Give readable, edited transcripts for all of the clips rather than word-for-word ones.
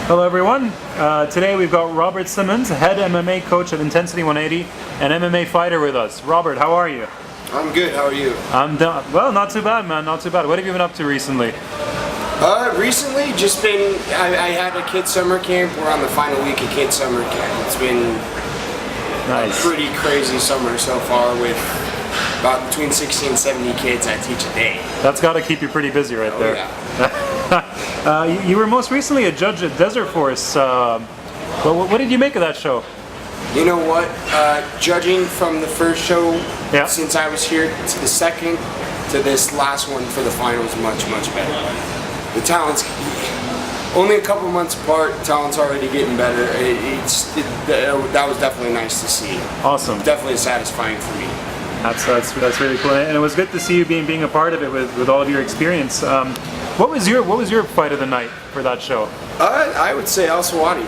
Hello everyone. Today we've got Robert Simmons, head MMA coach at Intensity 180 and MMA fighter with us. Robert, how are you? I'm good, how are you? Well, not too bad, man, not too bad. What have you been up to recently? Recently, I had a kid summer camp. We're on the final week of kid summer camp. It's been Nice. a pretty crazy summer so far with about between 60 and 70 kids I teach a day. That's got to keep you pretty busy right there. Yeah. You were most recently a judge at Desert Force. What did you make of that show? You know what? Judging from the first show, Yeah. since I was here, to the second, to this last one for the finals, much, much better. The talent's only a couple months apart, talent's already getting better. That was definitely nice to see. Awesome. Definitely satisfying for me. That's really cool, and it was good to see you being a part of it with all of your experience. What was your fight of the night for that show? I would say Al Swati.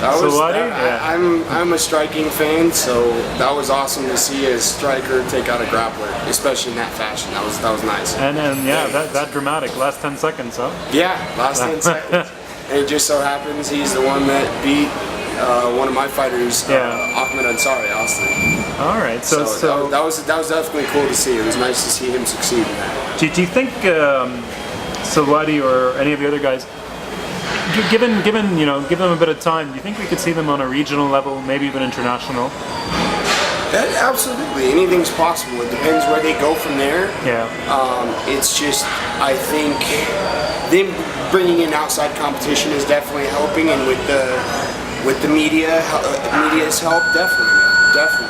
I'm a striking fan, so that was awesome to see a striker take out a grappler, especially in that fashion. That was nice. And yeah, that dramatic last 10 seconds, huh? Yeah, last 10 seconds. And it just so happens he's the one that beat one of my fighters, Ahmed Ansari, Austin. All right, so that was definitely cool to see. It was nice to see him succeed. Do you think Salwati or any of the other guys, given them a bit of time, do you think we could see them on a regional level, maybe even international? Absolutely, anything's possible. It depends where they go from there. Yeah. It's just, I think them bringing in outside competition is definitely helping, and with the media's help, definitely.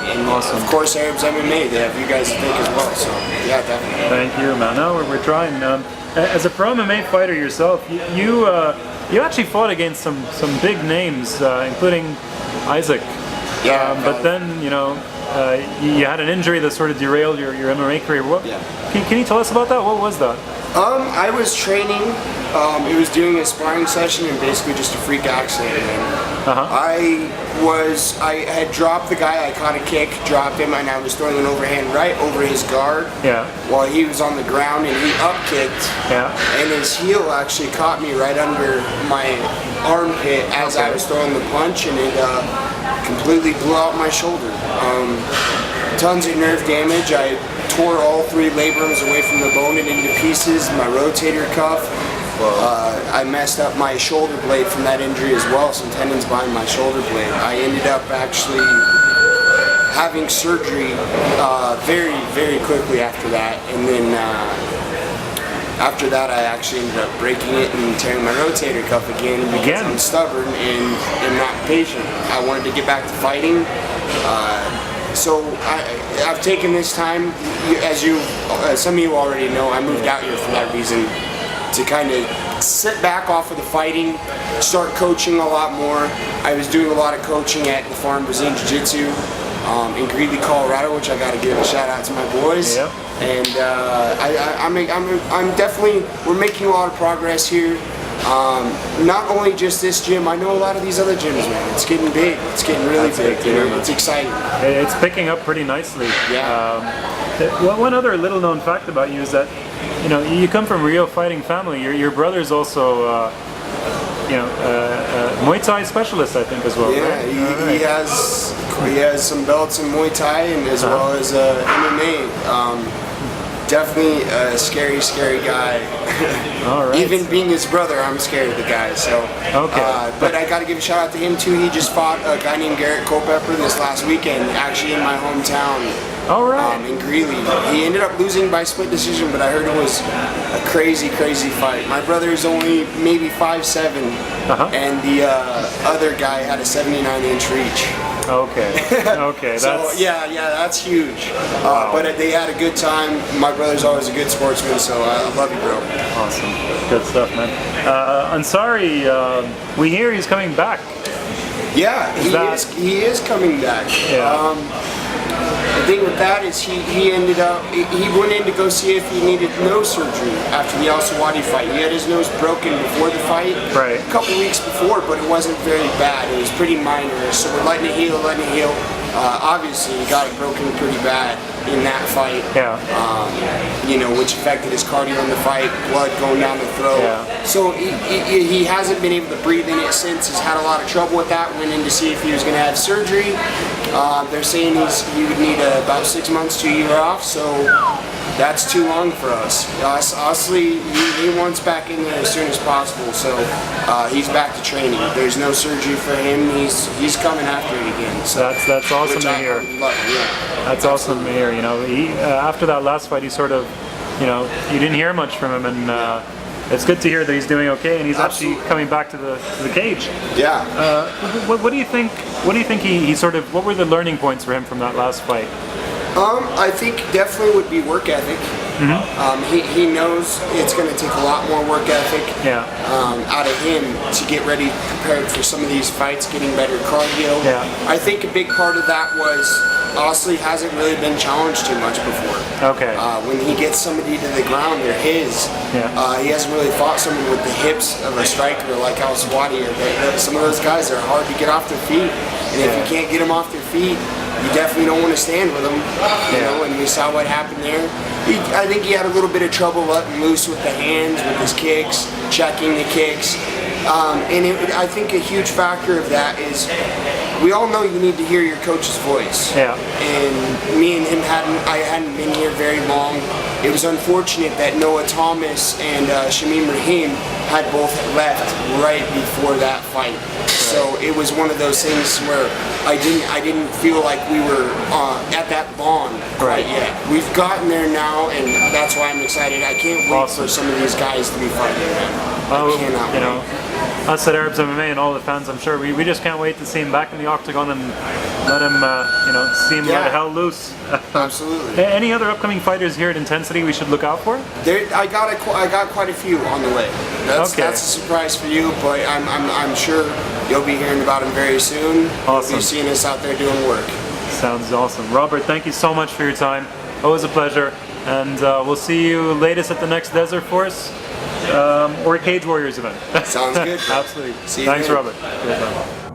And awesome. Of course, ArabsMMA, they have you guys to thank as well. So yeah, definitely. Thank you, man. No, we're trying. As a pro MMA fighter yourself, you actually fought against some big names, including Isaac. Yeah. But then you had an injury that sort of derailed your MMA career. Can you tell us about that? What was that? I was training. It was doing a sparring session and basically just a freak accident. I had dropped the guy. I caught a kick, dropped him, and I was throwing an overhand right over his guard. Yeah. While he was on the ground, and he up kicked. Yeah. And his heel actually caught me right under my armpit as I was throwing the punch, and it completely blew out my shoulder. Tons of nerve damage. I tore all 3 labrums away from the bone and into pieces. My rotator cuff. I messed up my shoulder blade from that injury as well, some tendons behind my shoulder blade. I ended up actually having surgery very, very quickly after that, and then after that I actually ended up breaking it and tearing my rotator cuff again because I'm stubborn and not patient. I wanted to get back to fighting. So I've taken this time, as some of you already know, I moved out here for that reason, to kind of sit back off of the fighting, start coaching a lot more. I was doing a lot of coaching at the Farm Brazilian Jiu-Jitsu in Greeley, Colorado, which I got to give a shout out to my boys. Yep. And I'm definitely, we're making a lot of progress here. Not only just this gym, I know a lot of these other gyms, man. It's getting big. It's getting really big. It's exciting. It's picking up pretty nicely. Yeah. One other little known fact about you is that you come from a real fighting family. Your brother's also Muay Thai specialist, I think, as well. Yeah, right? he has some belts in Muay Thai and as well as MMA. Definitely a scary guy. All right. Even being his brother, I'm scared of the guy. So, but I got to give a shout out to him too. He just fought a guy named Garrett Culpepper this last weekend, actually in my hometown. All right. In Greeley. He ended up losing by split decision, but I heard it was a crazy fight. My brother is only maybe 5'7", and the other guy had a 79-inch reach. Okay. So that's huge. Wow. But they had a good time. My brother's always a good sportsman, so I love you, bro. Awesome. Good stuff, man. Ansari, we hear he's coming back. Yeah, he is coming back. Yeah. The thing with that is he went in to go see if he needed nose surgery after the Al Swati fight. He had his nose broken before the fight, a couple weeks before, but it wasn't very bad. It was pretty minor, so we're letting it heal. Obviously, he got it broken pretty bad in that fight. Yeah. You know, which affected his cardio in the fight, blood going down the throat. Yeah. So he hasn't been able to breathe in it since. He's had a lot of trouble with that. Went in to see if he was going to have surgery. They're saying he would need about 6 months to a year off. So that's too long for us. Honestly, he wants back in there as soon as possible. So he's back to training. There's no surgery for him. He's coming after it again. So That's awesome to hear. That's awesome to hear. You know, he after that last fight, he sort of, you know, you didn't hear much from him, and it's good to hear that he's doing okay, and he's actually coming back to the cage. Yeah. What do you think? What do you think he sort of? What were the learning points for him from that last fight? I think definitely would be work ethic. He knows it's going to take a lot more work ethic out of him to get ready, prepared for some of these fights, getting better cardio. Yeah. I think a big part of that was, honestly, hasn't really been challenged too much before. Okay. When he gets somebody to the ground, they're his. Yeah. He hasn't really fought someone with the hips of a striker like Al-Swati. Some of those guys are hard to get off their feet, and if you can't get them off their feet, you definitely don't want to stand with him, you know, and we saw what happened there. I think he had a little bit of trouble letting loose with the hands, with his kicks, checking the kicks. I think a huge factor of that is we all know you need to hear your coach's voice. Yeah. And me and him hadn't been here very long. It was unfortunate that Noah Thomas and Shamim Rahim had both left right before that fight. So it was one of those things where I didn't feel like we were at that bond quite yet. We've gotten there now, and that's why I'm excited. I can't wait for some of these guys to be fighting again. I cannot you wait. know, us at ArabsMMA and all the fans, I'm sure we just can't wait to see him back in the octagon and let him, you know, see him let hell loose. Absolutely. Any other upcoming fighters here at Intensity we should look out for? I got quite a few on the way. That's a surprise for you, but I'm sure you'll be hearing about them very soon. Awesome. You'll be seeing us out there doing work. Sounds awesome. Robert, thank you so much for your time. Always a pleasure. And we'll see you latest at the next Desert Force or Cage Warriors event. Sounds good. Absolutely. See you Thanks, later. Robert.